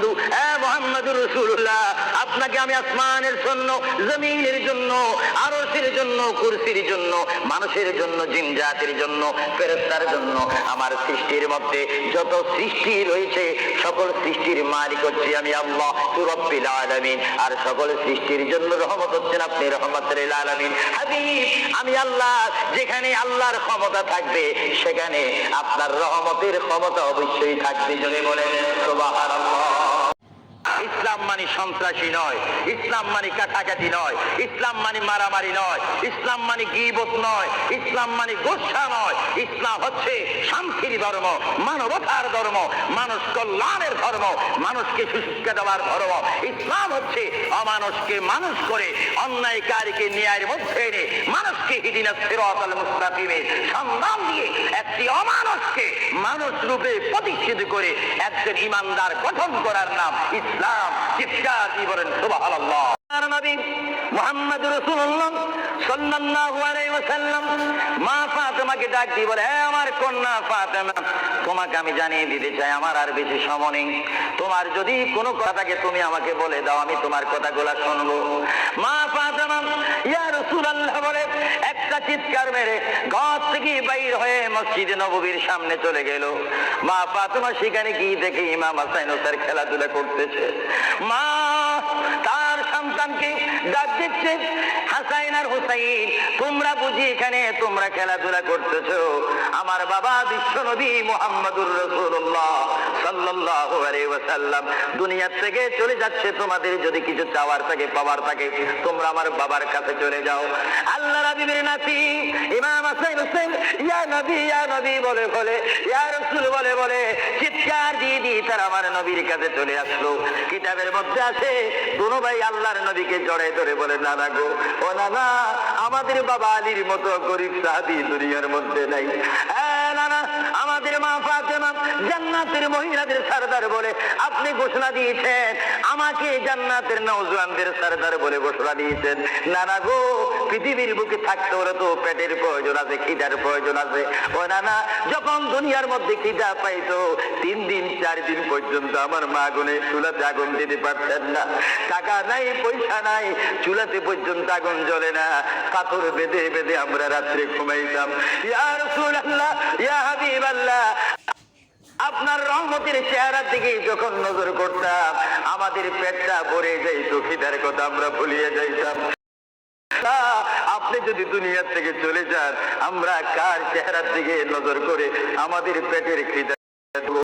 বন্ধু, মুহাম্মদুর রাসূলুল্লাহ, আপনাকে আমি আসমানের জন্য, জমিনের জন্য, আরশের জন্য, কুরসির জন্য, মানুষের জন্য, জিন জাতির জন্য, ফেরেশতার জন্য, আমার সৃষ্টির মধ্যে যত সৃষ্টি রয়েছে সকল সৃষ্টির মালিক হচ্ছে আমি আল্লাহ রব্বুল আলামিন। আর সকল সৃষ্টির জন্য রহমত হচ্ছেন আপনি রহমতুল লিল আলামিন। হাবিব, আমি আল্লাহ, যেখানে আল্লাহর ক্ষমতা থাকবে সেখানে আপনার রহমতের ক্ষমতা অবশ্যই থাকবে। যদি বলেন সুবহানাল্লাহ। ইসলাম মানে সন্ত্রাসী নয়, ইসলাম মানে কাটাকাটি নয়, ইসলাম মানে মারামারি নয়, ইসলাম মানে গীবত নয়, ইসলাম মানে গোসা নয়। ইসলাম হচ্ছে শান্তির ধর্ম, মানবতার ধর্ম, মানুষ কল্যাণের ধর্ম, মানুষকে সুশিক্ষা দেওয়ার ধর্ম। ইসলাম হচ্ছে অমানুষকে মানুষ করে, অন্যায়কারীকে ন্যায়ের মধ্যে এনে মানুষকে হিদিনাস সিরাতাল মুস্তাকিমের সন্ধান দিয়ে একটি অমানুষকে মানুষ রূপে প্রতিষ্ঠিত করে একজন ইমানদার গঠন করার নাম ইসলাম। চিৎকার দিয়ে বলেন সুবহানাল্লাহ। নবী মুহাম্মদুর রাসূলুল্লাহ সাল্লাল্লাহু আলাইহি ওয়াসাল্লাম মা ফাতেমাকে ডাক দিয়ে বলে, হে আমার কন্যা ফাতেমা, তোমাকে আমি জানিয়ে দিতে চাই আমার আর বেশি সময় নেই। তোমার যদি কোনো কথা থাকে তুমি আমাকে বলে দাও, আমি তোমার কথাগুলো শুনবো। মা ফাতেমা ইয়া রাসূলুল্লাহ বলে একটা চিৎকার মেরে ঘর থেকে বাইর হয়ে মসজিদে নববীর সামনে চলে গেল। মা ফাতেমা সেখানে গিয়ে দেখে ইমাম হাসান হোসেন খেলাধুলা করতেছে। মা তার সন্তানকে ডাক দিচ্ছে, হাসাইন আর হুসাইন, তোমরা বুঝি এখানে তোমরা খেলাধুলা করতেছো? আমার বাবা বিশ্বনবী মুহাম্মদুর রাসূলুল্লাহ সাল্লাল্লাহু আলাইহি ওয়াসাল্লাম দুনিয়া থেকে চলে যাচ্ছে। তোমাদের যদি কিছু চাওয়ার থাকে, পাওয়ার থাকে, তোমরা আমার বাবার কাছে চলে যাও। আল্লাহর হাবিবের নাতি ইমাম হাসান হোসেন ইয়া নবী বলে বলে, ইয়া রাসূল বলে বলে চিৎকার দিয়ে তারা আমার নবীর কাছে চলে আসলো। কিতাবের মধ্যে আছে দুনো ভাই আল্লাহর নবীকে জড়ায় ধরে বলে, নানা গো, ও নানা, আমাদের বাবা আলীর মতো গরিব সাহাবী দুনিয়ার মধ্যে নাই। নানা, আমাদের মা ফাতেমা জান্নাতের মহিলাদের সরদার বলে আপনি ঘোষণা দিয়েছেন, আমাকে জান্নাতের নওজওয়ানদের সরদার বলে ঘোষণা দিয়েছেন। নানা গো, পৃথিবীর বুকে থাকতে হলে তো পেটের প্রয়োজন আছে, খিদার প্রয়োজন আছে। ও নানা, যখন দুনিয়ার মধ্যে খিদা পাইতো 3 দিন 4 দিন পর্যন্ত আমার মা গুনে চুলাতে আগুন দিতে পারতেন না। টাকা নাই, পয়সা নাই, চুলাতে পর্যন্ত আগুন জ্বলে না। পাথর বেঁধে বেঁধে আমরা রাত্রে ঘুমাইতাম। ইয়া রাসূলুল্লাহ, ইয়া হাবিবাল্লাহ, আপনার রহমতের চেহারার দিকে যখন নজর করতাম আমাদের পেটটা ভরে যাইতো, খিদার কথা আমরা ভুলিয়ে যাইতাম। আপনি যদি দুনিয়া থেকে চলে যান, আমরা কার চেহারার দিকে নজর করে আমাদের পেটের খিদা